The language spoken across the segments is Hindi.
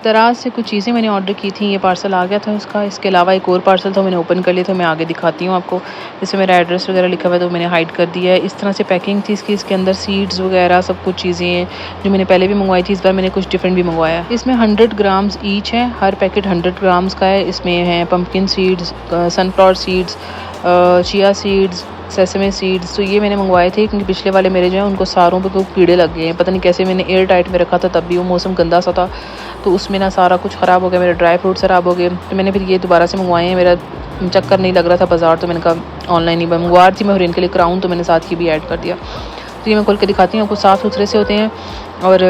दराज से कुछ चीज़ें मैंने ऑर्डर की थी, ये पार्सल आ गया था उसका। इसके अलावा एक और पार्सल था, मैंने ओपन कर लिया था, मैं आगे दिखाती हूँ आपको। इसमें मेरा एड्रेस वगैरह लिखा हुआ है तो मैंने हाइड कर दिया है। इस तरह से पैकिंग थी इसकी, इसके अंदर सीड्स वगैरह सब कुछ चीज़ें हैं जो मैंने पहले भी मंगवाई थी। इस बार मैंने कुछ डिफरेंट भी मंगवाया। इसमें 100 ग्राम्स ईच है, हर पैकेट 100 ग्राम्स का है। इसमें है pumpkin seeds, sunflower seeds, chia seeds, sesame seeds. तो ये मैंने मंगवाए थे क्योंकि पिछले वाले मेरे जो हैं उनको सारों पे कीड़े लग गए हैं। पता नहीं कैसे मैंने एयर टाइट में रखा था, तब भी वो मौसम गंदा सा था तो उसमें ना सारा कुछ ख़राब हो गया, मेरे ड्राई फ्रूट ख़राब हो गए। तो मैंने फिर ये दोबारा से मंगवाए हैं। मेरा चक्कर नहीं लग रहा था बाज़ार, तो मैंने कहा ऑनलाइन ही मंगवा थी मैं और इनके लिए क्राउन, तो मैंने साथ ही भी ऐड कर दिया। तो ये मैं खोल के दिखाती हूँ आपको। साफ़ सुथरे से होते हैं और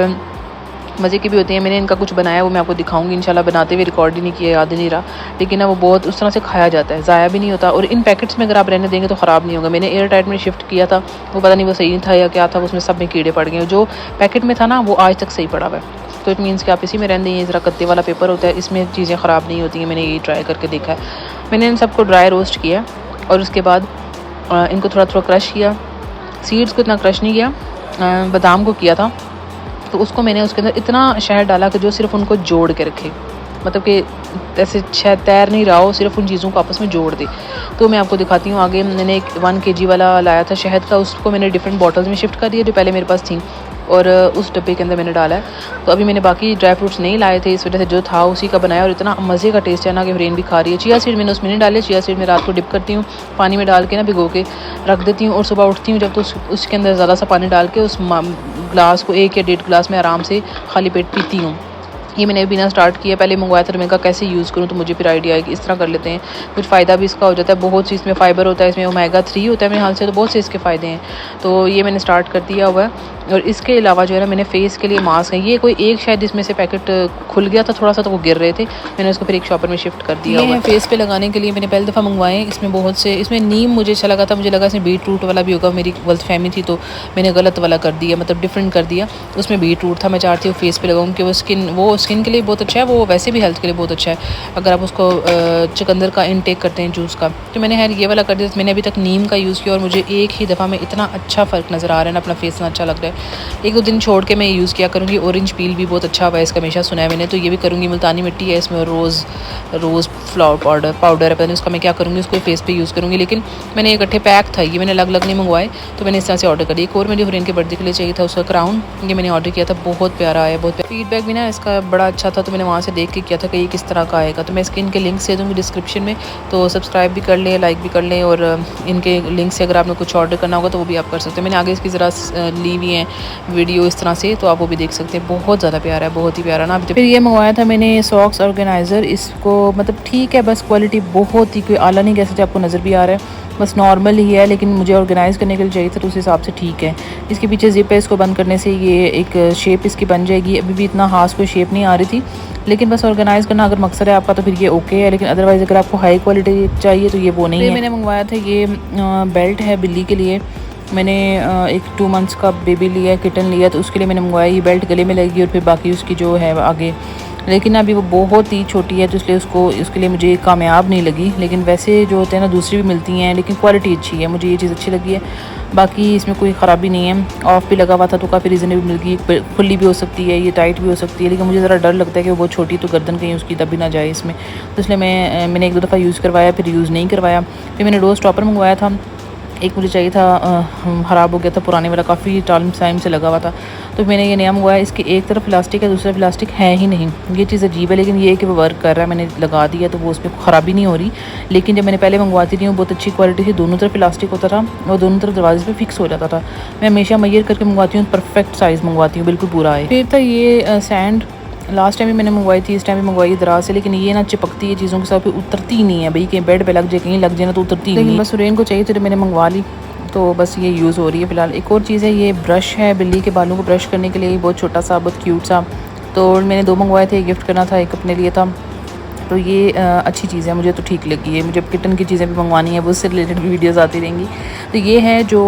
मज़े की भी होती हैं। मैंने इनका कुछ बनाया वो मैं आपको दिखाऊंगी इंशाल्लाह। बनाते हुए रिकॉर्ड ही नहीं किया, याद ही नहीं रहा, लेकिन ना वो बहुत उस तरह से खाया जाता है, ज़ाया भी नहीं होता। और इन पैकेट्स में अगर आप रहने देंगे तो ख़राब नहीं होगा। मैंने एयर टाइट में शिफ्ट किया था, वो पता नहीं वो सही था या क्या था, उसमें सब में कीड़े पड़ गए। जो पैकेट में था ना वो आज तक सही पड़ा हुआ है। तो इट मीन्स कि आप इसी में रहने दें। ज़रा कत्ते वाला पेपर होता है, इसमें चीज़ें ख़राब नहीं होती हैं। मैंने यही ट्राई करके देखा है। मैंने इन सबको ड्राई रोस्ट किया और उसके बाद इनको थोड़ा थोड़ा क्रश किया। सीड्स को इतना क्रश नहीं किया, बादाम को किया था। तो उसको मैंने उसके अंदर इतना शहद डाला कि जो सिर्फ उनको जोड़ के रखे, मतलब कि ऐसे शहद तैर नहीं रहा हो, सिर्फ उन चीज़ों को आपस में जोड़ दे। तो मैं आपको दिखाती हूँ आगे। मैंने एक 1 kg वाला लाया था शहद का, उसको मैंने डिफरेंट बॉटल्स में शिफ्ट कर दिया जो पहले मेरे पास थी, और उस डब्बे के अंदर मैंने डाला है। तो अभी मैंने बाकी ड्राई फ्रूट्स नहीं लाए थे, इस वजह से जो था उसी का बनाया और इतना मज़े का टेस्ट है ना कि फ्रेंड भी खा रही है। चिया सीड मैंने उसमें नहीं डाले। चिया सीड मैं रात को डिप करती हूँ, पानी में डाल के ना भिगो के रख देती हूँ और सुबह उठती हूँ जब तो उसके अंदर ज़्यादा सा पानी डाल के उस ग्लास को 1 या 1.5 ग्लास में आराम से खाली पेट पीती हूँ। ये मैंने अभी ना स्टार्ट किया, पहले मंगवाया था तो मैंने कहा कैसे यूज़ करूँ, तो मुझे फिर आइडिया है कि इस तरह कर लेते हैं, कुछ फ़ायदा भी इसका हो जाता है। बहुत सी इसमें फ़ाइबर होता है, इसमें ओमेगा 3 होता है मेरे हाल से, तो बहुत से इसके फ़ायदे हैं। तो ये मैंने स्टार्ट कर दिया हुआ है। और इसके अलावा जो है ना मैंने फ़ेस के लिए मास्क है, ये कोई एक शायद इसमें से पैकेट खुल गया था थोड़ा सा तो वो गिर रहे थे, मैंने उसको फिर एक शॉपर में शिफ्ट कर दिया। ये फेस पे लगाने के लिए मैंने पहली दफ़ा मंगवाए। इसमें बहुत से, इसमें नीम मुझे अच्छा लगा था, मुझे लगा इसमें बीट रूट वाला भी होगा, मेरी गलतफहमी थी तो मैंने गलत वाला कर दिया, मतलब डिफरेंट कर दिया। उसमें बीट रूट था, मैं चाहती हूँ फेस पे लगाऊँ कि वो स्किन के लिए बहुत अच्छा है, वो वैसे भी हेल्थ के लिए बहुत अच्छा है अगर आप उसको चुकंदर का इनटेक करते हैं जूस का। तो मैंने खैर ये वाला कर दिया। मैंने अभी तक नीम का यूज़ किया और मुझे एक ही दफ़ा में इतना अच्छा फ़र्क नज़र आ रहा है ना, अपना फेस इतना अच्छा लग रहा है। 1-2 दिन छोड़ के मैं यूज़ किया करूँगी। ऑरेंज पील भी बहुत अच्छा हुआ है इसका, हमेशा सुना है मैंने, तो ये भी करूँगी। मुल्तानी मिट्टी है इसमें, रोज़ फ्लावर पाउडर है, पता नहीं उसका मैं क्या करूँगी, उसको फेस पे यूज़ करूँगी। लेकिन मैंने इकट्ठे पैक था, ये मैंने अलग अलग नहीं मंगवाए, तो मैंने इस तरह से ऑर्डर कर दिया। एक और मेरी फ्रेंड के बर्थडे के लिए चाहिए था उसका क्राउन, ये मैंने ऑर्डर किया था, बहुत प्यारा आया, बहुत फीडबैक भी ना इसका बड़ा अच्छा था, तो मैंने वहाँ से देख के किया था कि ये किस तरह का आएगा। तो मैं इसके इनके लिंक्स दे दूँगी डिस्क्रिप्शन में, तो सब्सक्राइब भी कर लें, लाइक भी कर लें, और इनके लिंक से अगर आपने कुछ ऑर्डर करना होगा तो वो भी आप कर सकते हैं। मैंने आगे इसकी ज़रा ली हुई है वीडियो इस तरह से, तो आप वो भी देख सकते हैं। बहुत ज़्यादा प्यारा है, बहुत ही प्यारा ना। फिर ये मंगवाया था मैंने सॉक्स ऑर्गेनाइज़र, इसको मतलब ठीक है, बस क्वालिटी बहुत ही कोई आला नहीं कह सकते, आपको नज़र भी आ रहा है, बस नॉर्मल ही है, लेकिन मुझे ऑर्गेनाइज़ करने के लिए चाहिए था तो उस हिसाब से ठीक है। इसके पीछे जिप है, इसको बंद करने से ये एक शेप इसकी बन जाएगी। अभी भी इतना खास कोई शेप नहीं आ रही थी, लेकिन बस ऑर्गेनाइज़ करना अगर मकसद है आपका तो फिर ये ओके है। लेकिन अदरवाइज़ अगर आपको हाई क्वालिटी चाहिए तो ये वो नहीं है। मैंने मंगवाया था ये बेल्ट है बिल्ली के लिए। मैंने एक 2 months का बेबी लिया है, किटन लिया, तो उसके लिए मैंने मंगवाया। ये बेल्ट गले में लगेगी और फिर बाकी उसकी जो है आगे, लेकिन अभी वो बहुत ही छोटी है तो इसलिए उसके लिए मुझे कामयाब नहीं लगी। लेकिन वैसे जो होते हैं ना दूसरी भी मिलती हैं, लेकिन क्वालिटी अच्छी है, मुझे ये चीज़ अच्छी लगी है। बाकी इसमें कोई ख़राबी नहीं है, ऑफ भी लगा हुआ था तो काफ़ी रीज़नेबल मिल गई। खुली भी हो सकती है, ये टाइट भी हो सकती है, लेकिन मुझे ज़रा डर लगता है कि वो बहुत छोटी तो गर्दन कहीं उसकी दबी ना जाए इसमें, तो इसलिए मैंने 1-2 दफ़ा यूज़ करवाया, फिर यूज़ नहीं करवाया। फिर मैंने डोर स्टॉपर मंगवाया था, एक मुझे चाहिए था, ख़राब हो गया था पुराने वाला, काफ़ी टाइम से लगा हुआ था, तो मैंने ये नया मंगवाया। इसकी एक तरफ प्लास्टिक है, दूसरा प्लास्टिक है ही नहीं, ये चीज़ अजीब है, लेकिन ये कि वो वर्क कर रहा है, मैंने लगा दिया तो वो उसमें ख़राबी नहीं हो रही। लेकिन जब मैंने पहले मंगवाती थी वो बहुत अच्छी क्वालिटी थी, दोनों तरफ प्लास्टिक होता था और दोनों तरफ दरवाजे पे फिक्स हो जाता था। मैं हमेशा मैयर करके मंगवाती हूँ, परफेक्ट साइज़ मंगवाती हूँ, बिल्कुल पूरा आए। फिर था ये सैंड, लास्ट टाइम भी मैंने मंगवाई थी, इस टाइम भी मंगवाई दराज से, लेकिन ये ना चिपकती है चीज़ों के साथ, फिर उतरती ही नहीं है भाई, कहीं बेड पे लग जाए, कहीं लग जाए ना तो उतरती ही नहीं। बस रेन को चाहिए तो मैंने मंगवा ली, तो बस ये यूज़ हो रही है फ़िलहाल। एक और चीज़ है, ये ब्रश है बिल्ली के बालों को ब्रश करने के लिए, बहुत छोटा सा, बहुत क्यूट सा, तो मैंने 2 मंगवाए थे, गिफ्ट करना था, एक अपने लिए था। तो ये अच्छी चीज़ है, मुझे तो ठीक लगी है। मुझे किटन की चीज़ें भी मंगवानी है, वो उससे रिलेटेड वीडियोज़ आती रहेंगी। तो ये है जो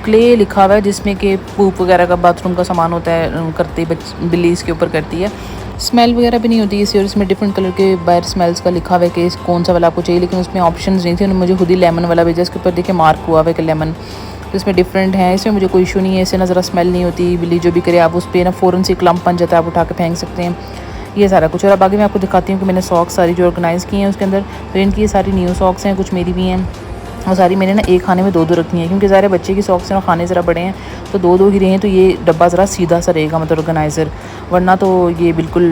क्ले लिखा हुआ है, जिसमें कि पूप वगैरह का बाथरूम का सामान होता है, करती बिल्ली इसके ऊपर करती है। स्मेल वगैरह भी नहीं होती इसी, और इसमें डिफरेंट कलर के बाहर स्मेल्स का लिखा हुआ है कि कौन सा वाला आपको चाहिए, लेकिन उसमें ऑप्शंस नहीं थे। उन्होंने मुझे खुद ही लेमन वाला भेजा, इसके ऊपर देखिए मार्क हुआ है कि लेमन, तो इसमें डिफरेंट है। इसमें मुझे कोई इशू नहीं है, इससे ना ज़रा स्मेल नहीं होती, बिल्ली जो भी करे आप उस पर ना फ़ौरन से क्लम्प बन जाता है, आप उठा के फेंक सकते हैं। ये सारा कुछ। और अब आगे मैं आपको दिखाती हूँ कि मैंने सॉक्स सारी जो ऑर्गेनाइज़ की हैं उसके अंदर। तो इनकी ये सारी न्यू सॉक्स हैं, कुछ मेरी भी हैं और सारी मैंने ना एक खाने में दो दो रखनी है, क्योंकि ज़ाहिर है बच्चे की सॉक्स हैं और खाने ज़रा बड़े हैं, तो दो दो ही रहें तो ये डब्बा ज़रा सीधा सा रहेगा, मतलब ऑर्गेनाइज़र, वरना तो ये बिल्कुल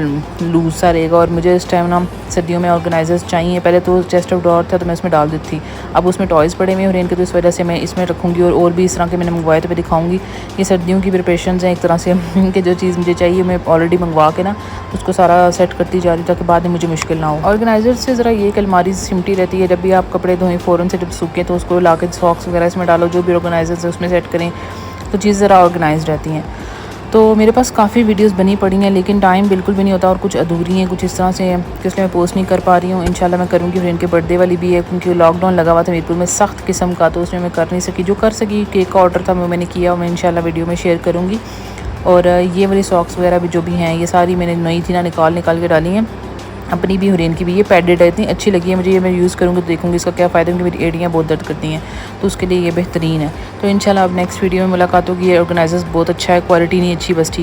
लूज़ सा रहेगा। और मुझे इस टाइम ना सर्दियों में ऑर्गेनाइज़र्स चाहिए। पहले तो चेस्ट ऑफ ड्रॉअर था तो मैं उसमें डाल देती थी, अब उसमें टॉयज़ पड़े हुए हैं और इनके, तो इस वजह से मैं इसमें रखूँगी। और भी इस तरह के मैंने मंगवाए तो मैं दिखाऊँगी। ये सर्दियों की प्रिपरेशंस हैं एक तरह से कि जो चीज़ मुझे चाहिए मैं ऑलरेडी मंगवा के ना उसको सारा सेट करती जा रही, ताकि बाद में मुझे मुश्किल ना हो। ऑर्गेनाइज़र से ज़रा ये एक अलमारी सिमटी रहती है, जब भी आप कपड़े धोएं फ़ौरन से जब सूखें तो उसको ला के सॉक्स वगैरह इसमें डालो, जो भी ऑर्गेनाइज़र है उसमें सेट करें तो चीज़ ज़रा ऑर्गेनाइज रहती हैं। तो मेरे पास काफ़ी वीडियोस बनी पड़ी हैं, लेकिन टाइम बिल्कुल भी नहीं होता और कुछ अधूरी हैं, कुछ इस तरह से हैं कि इसलिए मैं पोस्ट नहीं कर पा रही हूँ। इंशाल्लाह मैं करूँगी। और इनके बर्थडे वाली भी है, क्योंकि लॉकडाउन लगा हुआ था मीरपुर में सख्त किस्म का, तो उसमें मैं कर नहीं सकी। जो कर सकी केक का ऑर्डर था वो मैंने किया, और मैं इंशाल्लाह वीडियो में शेयर करूँगी। और ये वाली सॉक्स वगैरह भी जो भी हैं ये सारी मैंने नई थी ना निकाल के डाली हैं, अपनी भी और इनकी भी। ये पैडेड है, इतनी अच्छी लगी है मुझे, ये मैं यूज़ करूँगी तो देखूँगी इसका क्या फ़ायदा, क्योंकि मेरी एड़ियाँ बहुत दर्द करती हैं, तो उसके लिए ये बेहतरीन है। तो इंशाल्लाह अब नेक्स्ट वीडियो में मुलाकात होगी। ये ऑर्गेनाइज़र्स बहुत अच्छा है, क्वालिटी नहीं अच्छी बस ठीक।